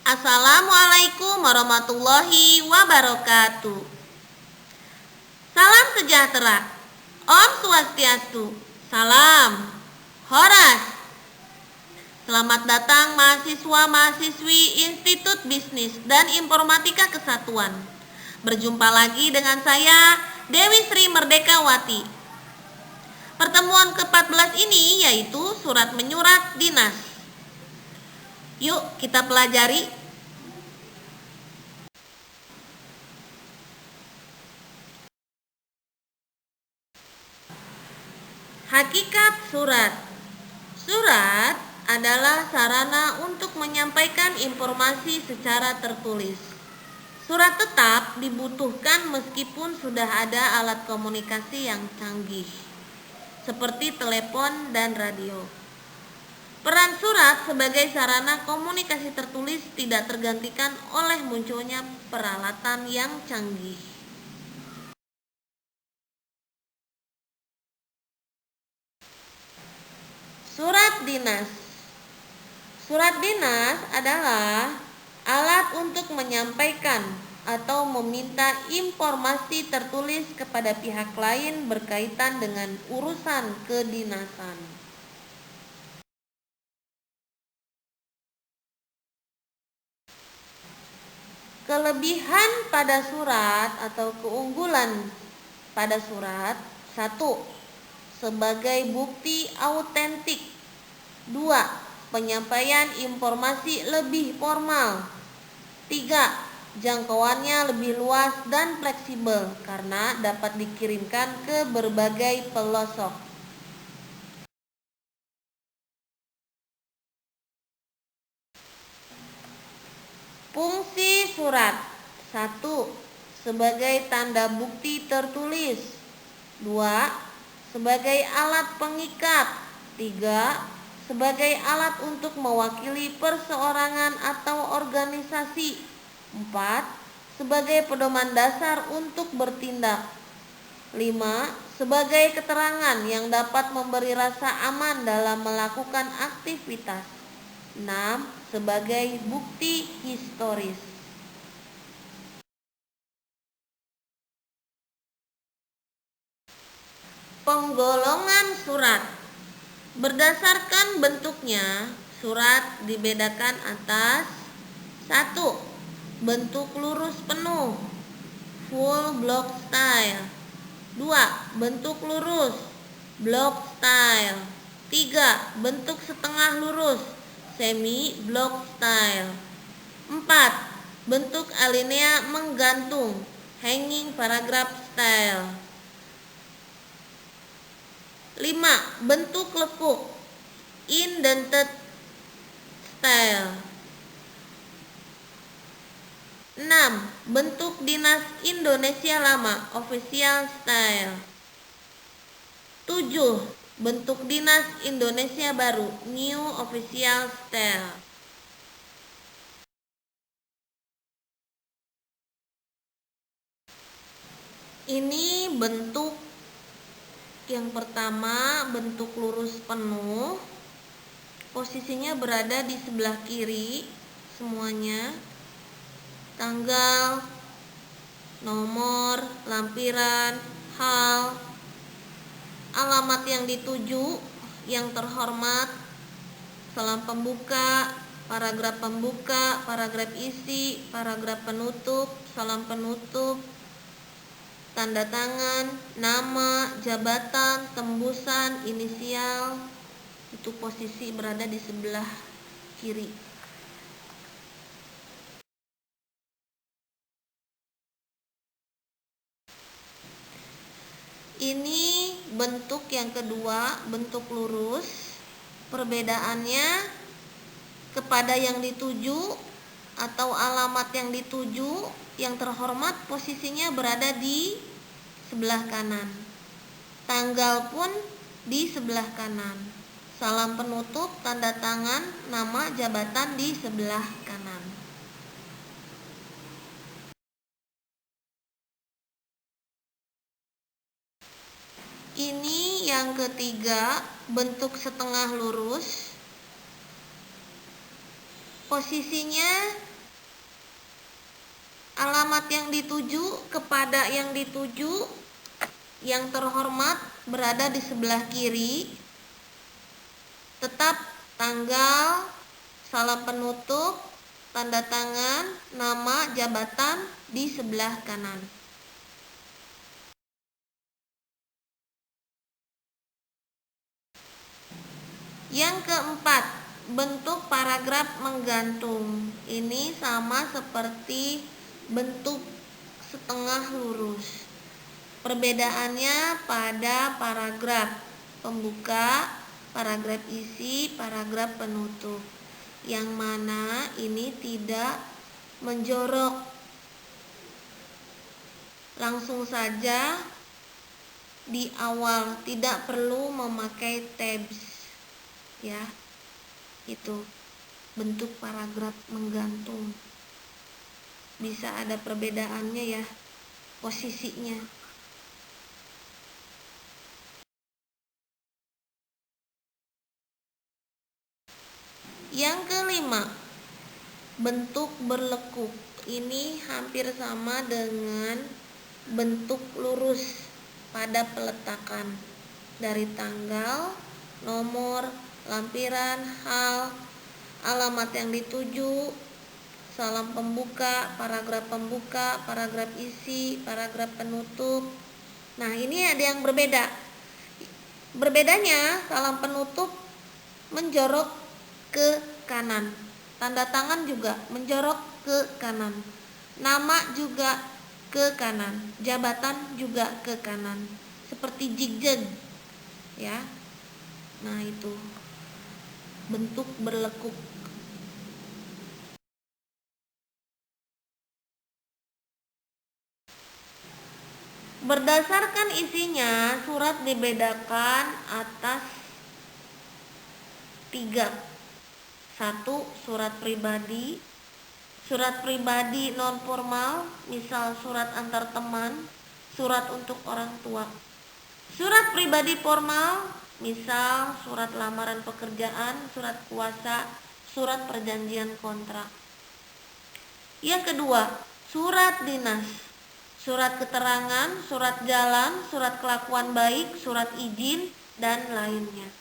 Assalamualaikum warahmatullahi wabarakatuh. Salam sejahtera. Om Swastiastu. Salam Horas. Selamat datang mahasiswa-mahasiswi Institut Bisnis dan Informatika Kesatuan. Berjumpa lagi dengan saya, Dewi Sri Merdekawati. Pertemuan ke-14 ini yaitu surat menyurat dinas. Yuk kita pelajari. Hakikat surat. Surat adalah sarana untuk menyampaikan informasi secara tertulis. Surat tetap dibutuhkan meskipun sudah ada alat komunikasi yang canggih, seperti telepon dan radio. Peran surat sebagai sarana komunikasi tertulis tidak tergantikan oleh munculnya peralatan yang canggih. Surat dinas. Surat dinas adalah alat untuk menyampaikan atau meminta informasi tertulis kepada pihak lain berkaitan dengan urusan kedinasan. Kelebihan pada surat atau keunggulan pada surat: 1. Sebagai bukti autentik. 2. Penyampaian informasi lebih formal. 3. Jangkauannya lebih luas dan fleksibel karena dapat dikirimkan ke berbagai pelosok. Fungsi surat: 1. Sebagai tanda bukti tertulis. 2. Sebagai alat pengikat. 3. Sebagai alat untuk mewakili perseorangan atau organisasi. 4. Sebagai pedoman dasar untuk bertindak. 5. Sebagai keterangan yang dapat memberi rasa aman dalam melakukan aktivitas. 6. Sebagai bukti historis. Penggolongan surat. Berdasarkan bentuknya, surat dibedakan atas: 1. Bentuk lurus penuh, full block style. 2. Bentuk lurus, block style. 3. Bentuk setengah lurus, semi block style. 4. Bentuk alinea menggantung, hanging paragraph style. 5. Bentuk lekuk, indented style. 6. Bentuk dinas Indonesia Lama, official style. 7. Bentuk dinas Indonesia Baru, new official style. Ini bentuk yang pertama, bentuk lurus penuh. Posisinya berada di sebelah kiri semuanya. Tanggal, nomor, lampiran, hal, alamat yang dituju, yang terhormat, salam pembuka, paragraf pembuka, paragraf isi, paragraf penutup, salam penutup, tanda tangan, nama, jabatan, tembusan, inisial. Itu posisi berada di sebelah kiri. Ini bentuk yang kedua, bentuk lurus. Perbedaannya kepada yang dituju atau alamat yang dituju, yang terhormat posisinya berada di sebelah kanan. Tanggal pun di sebelah kanan. Salam penutup, tanda tangan, nama, jabatan di sebelah kanan. Ini yang ketiga, bentuk setengah lurus. Posisinya Alamat yang dituju kepada yang dituju yang terhormat berada di sebelah kiri. Tetap tanggal, salam penutup, tanda tangan, nama, jabatan di sebelah kanan. Yang keempat, bentuk paragraf menggantung. Ini sama seperti bentuk setengah lurus. Perbedaannya pada paragraf pembuka, paragraf isi, paragraf penutup. Yang mana ini tidak menjorok. Langsung saja di awal, tidak perlu memakai tabs. Ya, itu bentuk paragraf menggantung. Bisa ada perbedaannya ya, posisinya. Yang kelima, bentuk berlekuk. Ini hampir sama dengan bentuk lurus pada peletakan dari tanggal, nomor, lampiran, hal, alamat yang dituju, salam pembuka, paragraf isi, paragraf penutup. Nah, ini ada yang berbeda. Berbedanya, salam penutup menjorok ke kanan. Tanda tangan juga menjorok ke kanan. Nama juga ke kanan. Jabatan juga ke kanan. Seperti zigzag. Ya. Nah, itu bentuk berlekuk. Berdasarkan isinya, surat dibedakan atas 3. 1. Surat pribadi. Surat pribadi non formal, misal surat antar teman, surat untuk orang tua. Surat pribadi formal, misal surat lamaran pekerjaan, surat kuasa, surat perjanjian kontrak. Yang kedua, surat dinas, surat keterangan, surat jalan, surat kelakuan baik, surat izin, dan lainnya.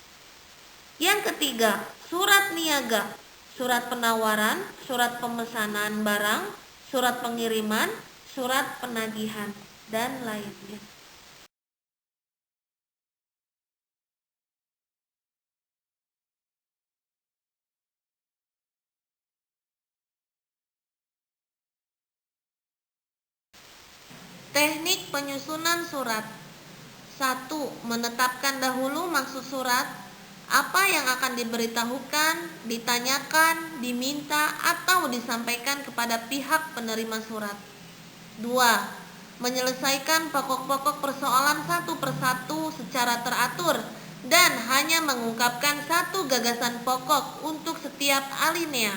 Yang ketiga, surat niaga, surat penawaran, surat pemesanan barang, surat pengiriman, surat penagihan, dan lainnya. Teknik penyusunan surat. 1. Menetapkan dahulu maksud surat, apa yang akan diberitahukan, ditanyakan, diminta, atau disampaikan kepada pihak penerima surat. 2. Menyelesaikan pokok-pokok persoalan satu persatu secara teratur dan hanya mengungkapkan satu gagasan pokok untuk setiap alinea.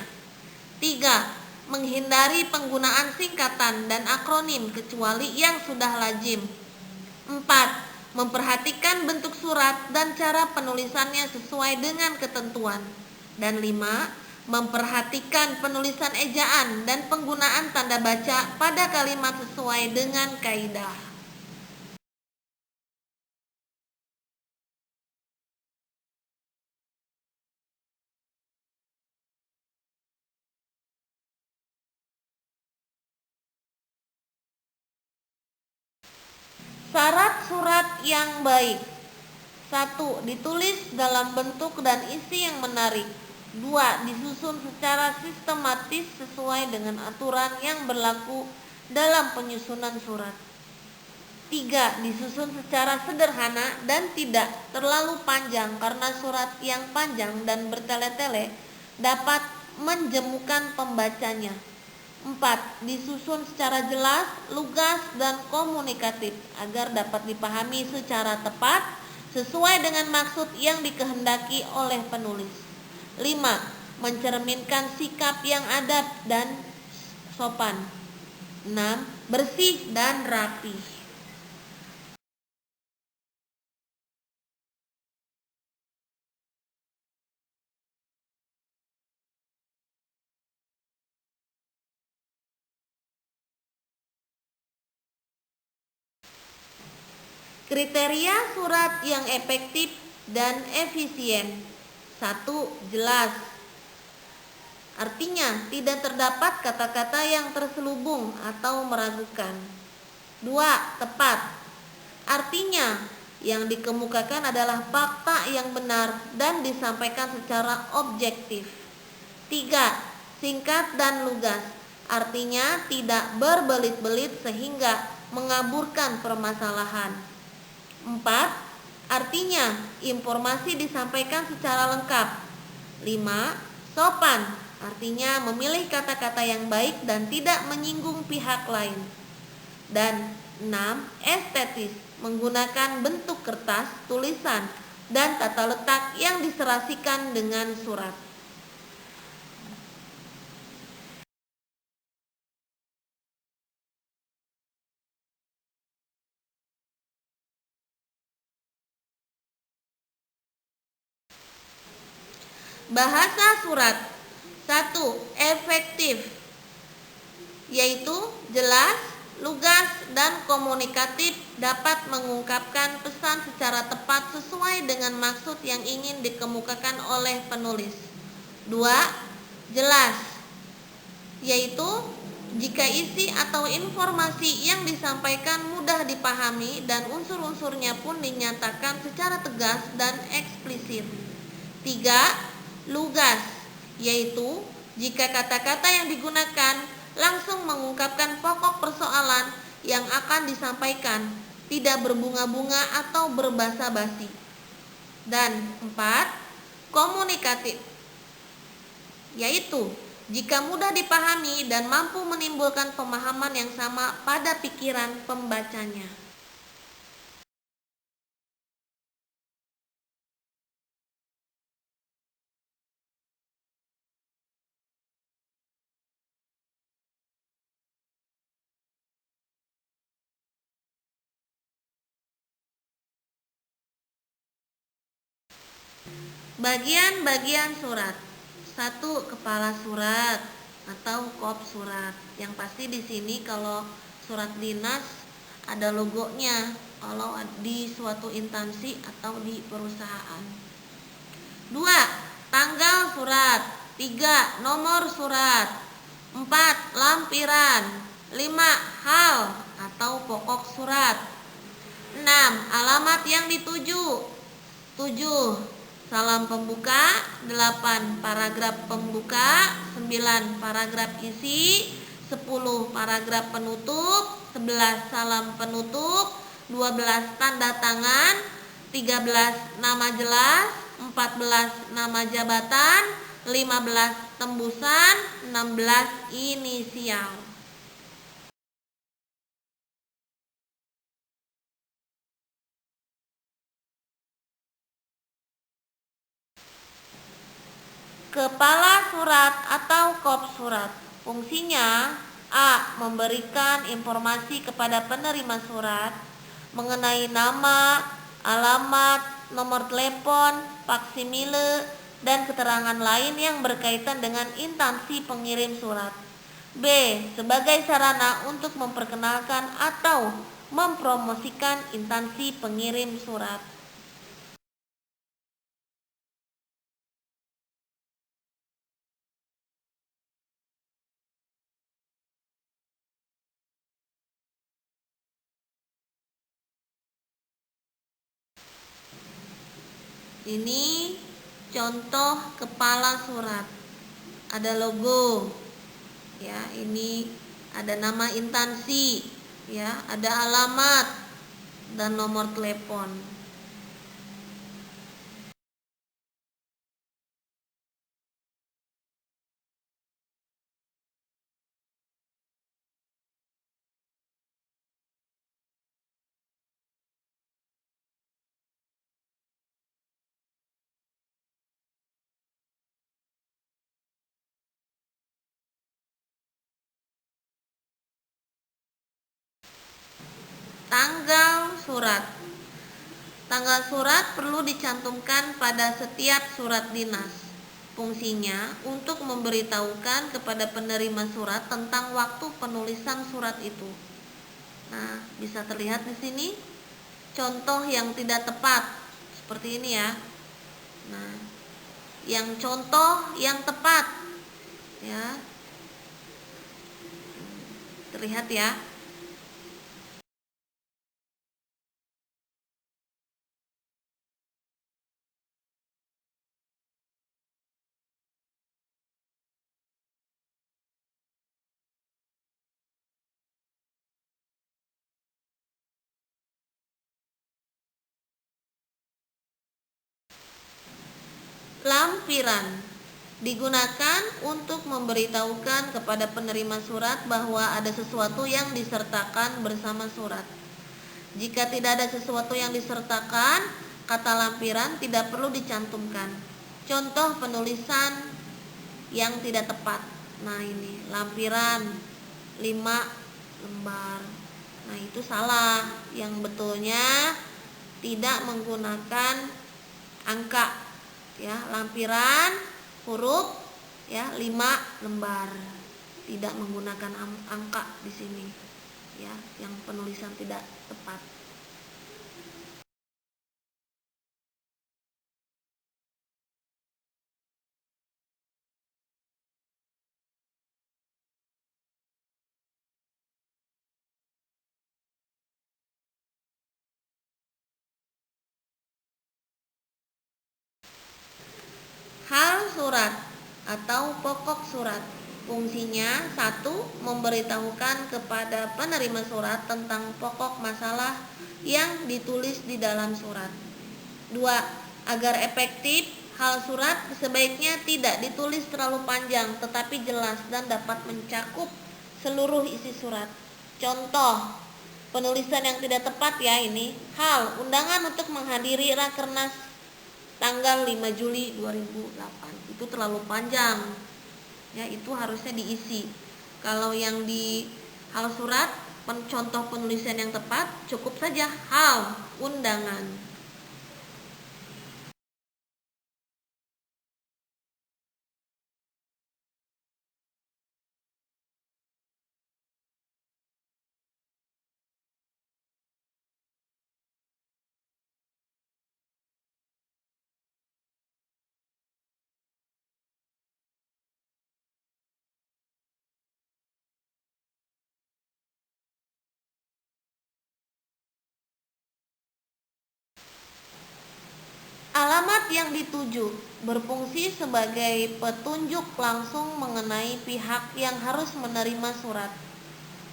3. Menghindari penggunaan singkatan dan akronim kecuali yang sudah lazim. 4. Memperhatikan bentuk surat dan cara penulisannya sesuai dengan ketentuan. Dan 5. Memperhatikan penulisan ejaan dan penggunaan tanda baca pada kalimat sesuai dengan kaidah. Syarat surat yang baik. 1. Ditulis dalam bentuk dan isi yang menarik. 2. Disusun secara sistematis sesuai dengan aturan yang berlaku dalam penyusunan surat. 3. Disusun secara sederhana dan tidak terlalu panjang karena surat yang panjang dan bertele-tele dapat menjemukan pembacanya. 4. Disusun secara jelas, lugas, dan komunikatif agar dapat dipahami secara tepat sesuai dengan maksud yang dikehendaki oleh penulis. 5. Mencerminkan sikap yang adab dan sopan. 6. Bersih dan rapi. Kriteria surat yang efektif dan efisien. 1. Jelas. Artinya, tidak terdapat kata-kata yang terselubung atau meragukan. 2. Tepat. Artinya, yang dikemukakan adalah fakta yang benar dan disampaikan secara objektif. 3. Singkat dan lugas. Artinya, tidak berbelit-belit sehingga mengaburkan permasalahan. 4. Artinya, informasi disampaikan secara lengkap. 5. Sopan, artinya memilih kata-kata yang baik dan tidak menyinggung pihak lain. Dan 6. Estetis, menggunakan bentuk kertas, tulisan, dan tata letak yang diserasikan dengan surat. Bahasa surat. 1. Efektif, yaitu jelas, lugas, dan komunikatif, dapat mengungkapkan pesan secara tepat sesuai dengan maksud yang ingin dikemukakan oleh penulis. 2. Jelas, yaitu jika isi atau informasi yang disampaikan mudah dipahami dan unsur-unsurnya pun dinyatakan secara tegas dan eksplisit. 3. Lugas, yaitu jika kata-kata yang digunakan langsung mengungkapkan pokok persoalan yang akan disampaikan, tidak berbunga-bunga atau berbasa-basi. Dan 4. Komunikatif, yaitu jika mudah dipahami dan mampu menimbulkan pemahaman yang sama pada pikiran pembacanya. Bagian-bagian surat. 1. Kepala surat atau kop surat. Yang pasti di sini kalau surat dinas ada logonya kalau di suatu instansi atau di perusahaan. 2. Tanggal surat. 3. Nomor surat. 4. Lampiran. 5. Hal atau pokok surat. 6. Alamat yang dituju. 7. Salam pembuka. 8. Paragraf pembuka. 9. Paragraf isi. 10. Paragraf penutup. 11. Salam penutup. 12. Tanda tangan. 13. Nama jelas. 14. Nama jabatan. 15. Tembusan. 16. Inisial. Kepala surat atau kop surat. Fungsinya: A. Memberikan informasi kepada penerima surat mengenai nama, alamat, nomor telepon, faksimile, dan keterangan lain yang berkaitan dengan instansi pengirim surat. B. Sebagai sarana untuk memperkenalkan atau mempromosikan instansi pengirim surat. Ini contoh kepala surat. Ada logo. Ya, ini ada nama instansi, ya, ada alamat dan nomor telepon. Tanggal surat. Tanggal surat perlu dicantumkan pada setiap surat dinas. Fungsinya untuk memberitahukan kepada penerima surat tentang waktu penulisan surat itu. Nah, bisa terlihat di sini contoh yang tidak tepat seperti ini ya. Nah, yang contoh yang tepat ya. Terlihat ya. Lampiran digunakan untuk memberitahukan kepada penerima surat bahwa ada sesuatu yang disertakan bersama surat. Jika tidak ada sesuatu yang disertakan, kata lampiran tidak perlu dicantumkan. Contoh penulisan yang tidak tepat. Nah, ini lampiran 5 lembar. Nah, itu salah. Yang betulnya tidak menggunakan angka ya, lampiran huruf ya 5 lembar. Tidak menggunakan angka di sini ya, yang penulisan tidak tepat. Hal surat atau pokok surat. Fungsinya 1. Memberitahukan kepada penerima surat tentang pokok masalah yang ditulis di dalam surat. 2. Agar efektif, hal surat sebaiknya tidak ditulis terlalu panjang tetapi jelas dan dapat mencakup seluruh isi surat. Contoh penulisan yang tidak tepat ya ini. Hal undangan untuk menghadiri Rakernas tanggal 5 Juli 2008. Itu terlalu panjang. Ya, itu harusnya diisi. Kalau yang di hal surat, contoh penulisan yang tepat cukup saja hal undangan. Alamat yang dituju berfungsi sebagai petunjuk langsung mengenai pihak yang harus menerima surat.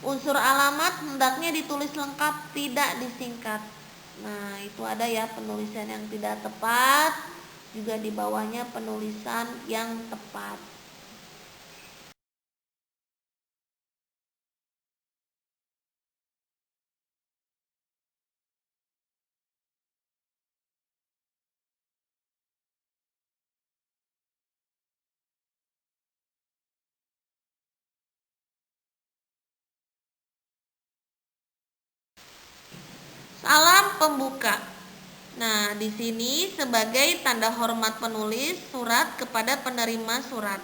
Unsur alamat hendaknya ditulis lengkap, tidak disingkat. Nah, itu ada ya penulisan yang tidak tepat, juga di bawahnya penulisan yang tepat. Salam pembuka. Nah, di sini sebagai tanda hormat penulis surat kepada penerima surat.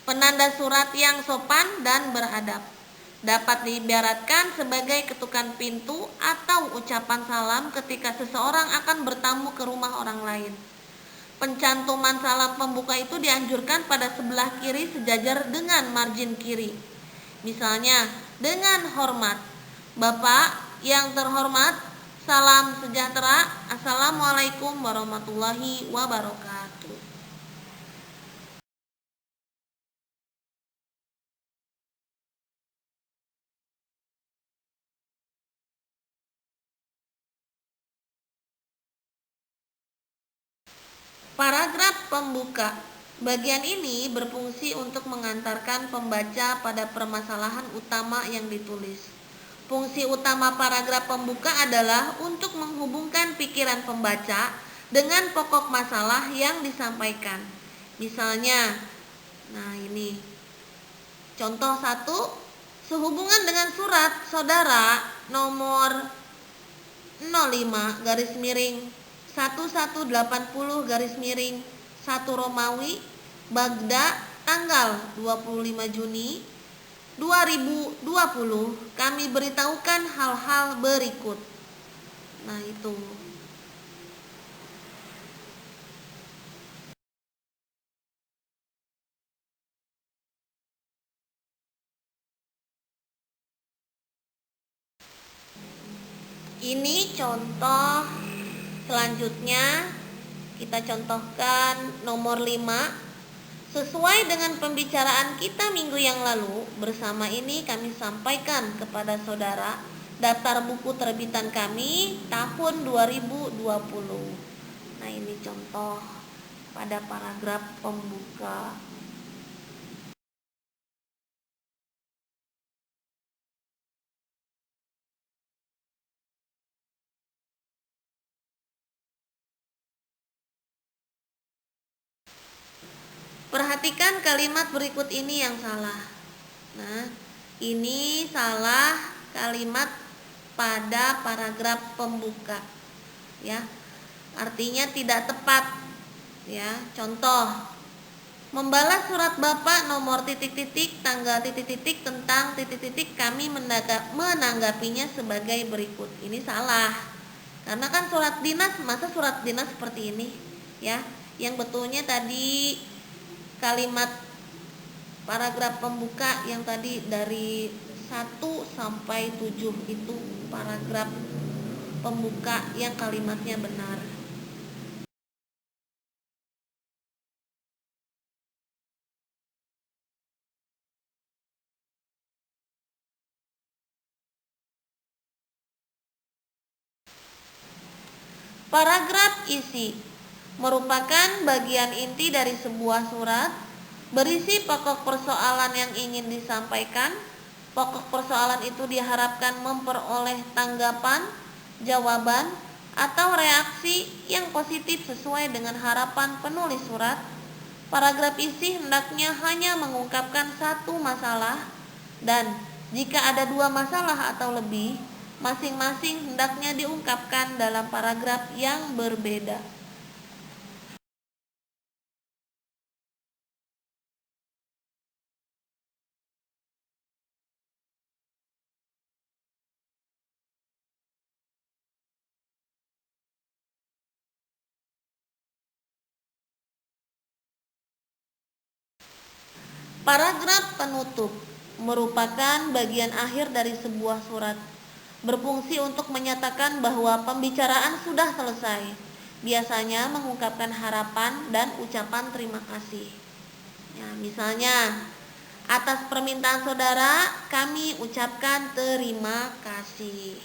Penanda surat yang sopan dan beradab. Dapat diibaratkan sebagai ketukan pintu atau ucapan salam ketika seseorang akan bertamu ke rumah orang lain. Pencantuman salam pembuka itu dianjurkan pada sebelah kiri sejajar dengan margin kiri. Misalnya, dengan hormat, Bapak yang terhormat, salam sejahtera, Assalamualaikum warahmatullahi wabarakatuh. Paragraf pembuka. Bagian ini berfungsi untuk mengantarkan pembaca pada permasalahan utama yang ditulis. Fungsi utama paragraf pembuka adalah untuk menghubungkan pikiran pembaca dengan pokok masalah yang disampaikan. Misalnya, nah ini contoh 1, sehubungan dengan surat saudara nomor 05 garis miring 1180 garis miring 1 Romawi Bagda tanggal 25 Juni 2020 kami beritahukan hal-hal berikut. Nah, itu. Ini contoh selanjutnya, kita contohkan nomor 5. Sesuai dengan pembicaraan kita minggu yang lalu, bersama ini kami sampaikan kepada saudara daftar buku terbitan kami tahun 2020. Nah, ini contoh pada paragraf pembuka. Perhatikan kalimat berikut ini yang salah. Nah, ini salah kalimat pada paragraf pembuka. Ya. Artinya tidak tepat. Ya, contoh. Membalas surat Bapak nomor titik-titik tanggal titik-titik tentang titik-titik kami menanggapinya sebagai berikut. Ini salah. Karena kan surat dinas, masa surat dinas seperti ini, ya. Yang betulnya tadi kalimat paragraf pembuka yang tadi dari 1 sampai 7 itu paragraf pembuka yang kalimatnya benar. Paragraf isi merupakan bagian inti dari sebuah surat, berisi pokok persoalan yang ingin disampaikan. Pokok persoalan itu diharapkan memperoleh tanggapan, jawaban, atau reaksi yang positif sesuai dengan harapan penulis surat. Paragraf isi hendaknya hanya mengungkapkan satu masalah, dan jika ada 2 masalah atau lebih, masing-masing hendaknya diungkapkan dalam paragraf yang berbeda. Paragraf penutup merupakan bagian akhir dari sebuah surat, berfungsi untuk menyatakan bahwa pembicaraan sudah selesai. Biasanya mengungkapkan harapan dan ucapan terima kasih. Ya, misalnya, atas permintaan saudara, kami ucapkan terima kasih.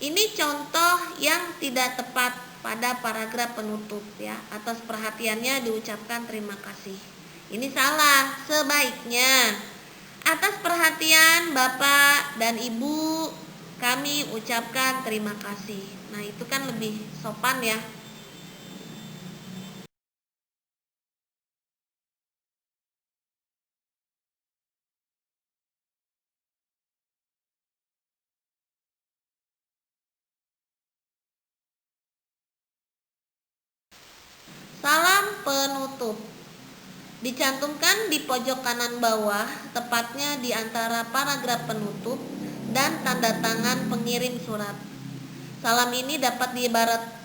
Ini contoh yang tidak tepat pada paragraf penutup, ya. Atas perhatiannya diucapkan terima kasih. Ini salah. Sebaiknya, atas perhatian Bapak dan Ibu, kami ucapkan terima kasih. Nah, itu kan lebih sopan, ya. Salam penutup dicantumkan di pojok kanan bawah, tepatnya di antara paragraf penutup dan tanda tangan pengirim surat. Salam ini dapat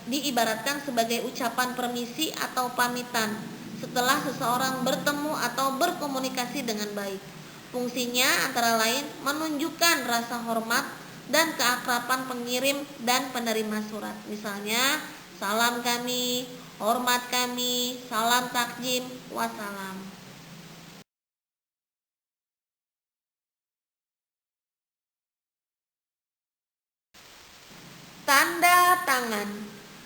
diibaratkan sebagai ucapan permisi atau pamitan setelah seseorang bertemu atau berkomunikasi dengan baik. Fungsinya antara lain menunjukkan rasa hormat dan keakraban pengirim dan penerima surat. Misalnya, salam kami, hormat kami, salam takjim, wassalam. Tanda tangan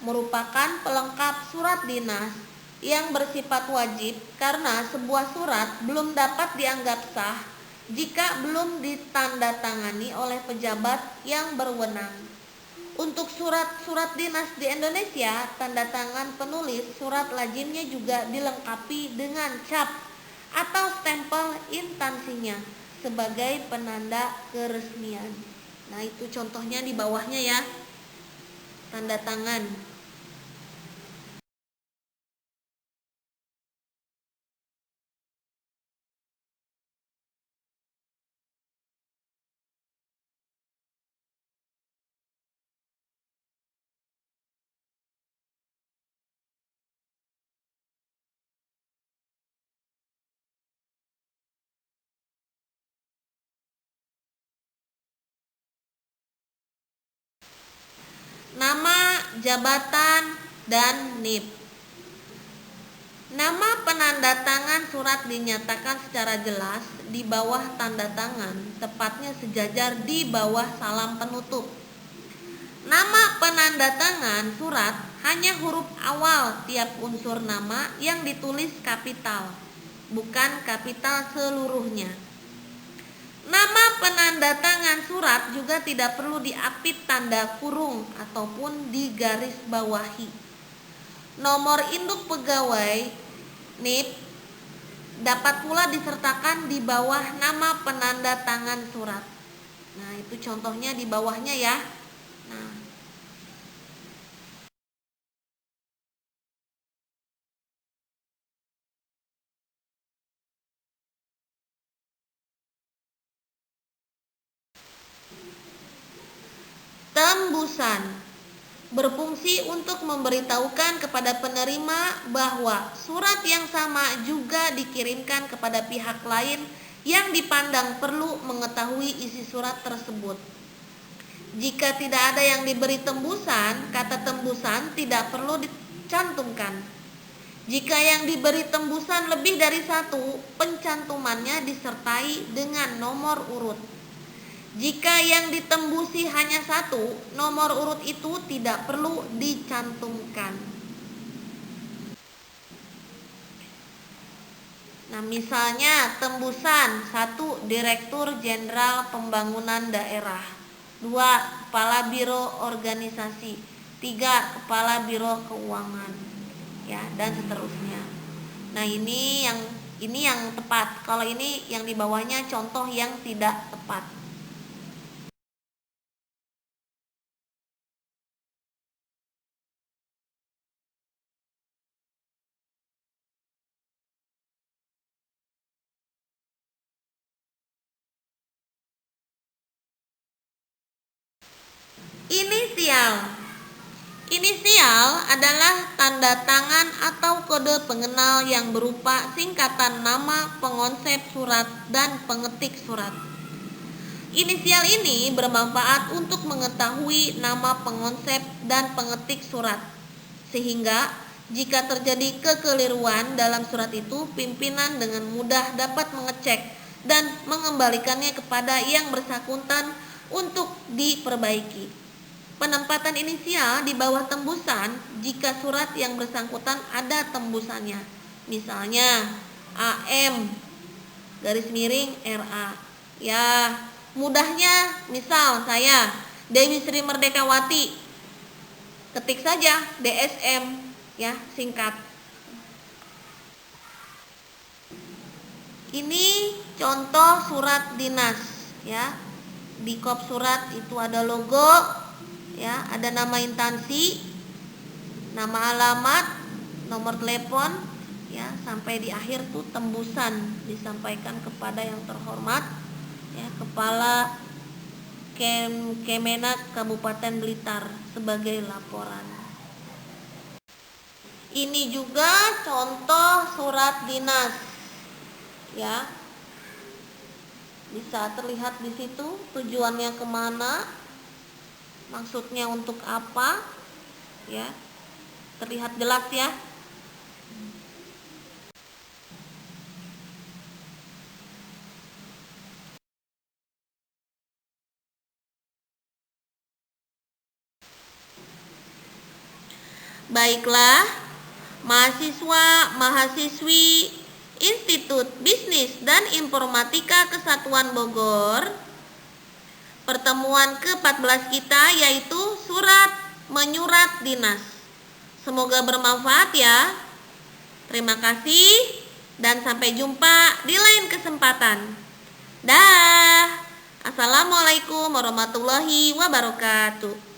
merupakan pelengkap surat dinas yang bersifat wajib karena sebuah surat belum dapat dianggap sah jika belum ditandatangani oleh pejabat yang berwenang. Untuk surat-surat dinas di Indonesia, tanda tangan penulis surat lazimnya juga dilengkapi dengan cap atau stempel instansinya sebagai penanda keresmian. Nah, itu contohnya di bawahnya ya. Tanda tangan. Nama, jabatan, dan NIP. Nama penanda tangan surat dinyatakan secara jelas di bawah tanda tangan, tepatnya sejajar di bawah salam penutup. Nama penanda tangan surat hanya huruf awal tiap unsur nama yang ditulis kapital, bukan kapital seluruhnya. Nama penanda tangan surat juga tidak perlu diapit tanda kurung ataupun digaris bawahi. Nomor induk pegawai NIP dapat pula disertakan di bawah nama penanda tangan surat. Nah, itu contohnya di bawahnya ya. Nah, tembusan berfungsi untuk memberitahukan kepada penerima bahwa surat yang sama juga dikirimkan kepada pihak lain yang dipandang perlu mengetahui isi surat tersebut. Jika tidak ada yang diberi tembusan, kata tembusan tidak perlu dicantumkan. Jika yang diberi tembusan lebih dari satu, pencantumannya disertai dengan nomor urut. Jika yang ditembusi hanya satu, nomor urut itu tidak perlu dicantumkan. Nah, misalnya tembusan 1 Direktur Jenderal Pembangunan Daerah, 2 Kepala Biro Organisasi, 3 Kepala Biro Keuangan, ya, dan seterusnya. Nah, ini yang tepat. Kalau ini yang di bawahnya contoh yang tidak tepat. Inisial. Inisial adalah tanda tangan atau kode pengenal yang berupa singkatan nama pengonsep surat dan pengetik surat. Inisial ini bermanfaat untuk mengetahui nama pengonsep dan pengetik surat, sehingga jika terjadi kekeliruan dalam surat itu, pimpinan dengan mudah dapat mengecek dan mengembalikannya kepada yang bersangkutan untuk diperbaiki. Penempatan inisial di bawah tembusan jika surat yang bersangkutan ada tembusannya. Misalnya AM garis miring RA. Ya, mudahnya misal saya Dewi Sri Merdekawati, ketik saja DSM, ya, singkat. Ini contoh surat dinas, ya. Di kop surat itu ada logo, ya, ada nama instansi, nama alamat, nomor telepon, ya, sampai di akhir tuh tembusan disampaikan kepada yang terhormat, ya, Kepala Kemenak Kabupaten Blitar sebagai laporan. Ini juga contoh surat dinas, ya, bisa terlihat di situ tujuannya kemana, maksudnya untuk apa, ya, terlihat jelas ya. Baiklah, mahasiswa, mahasiswi Institut Bisnis dan Informatika Kesatuan Bogor, pertemuan ke-14 kita yaitu surat menyurat dinas. Semoga bermanfaat ya. Terima kasih dan sampai jumpa di lain kesempatan. Dah. Wassalamualaikum warahmatullahi wabarakatuh.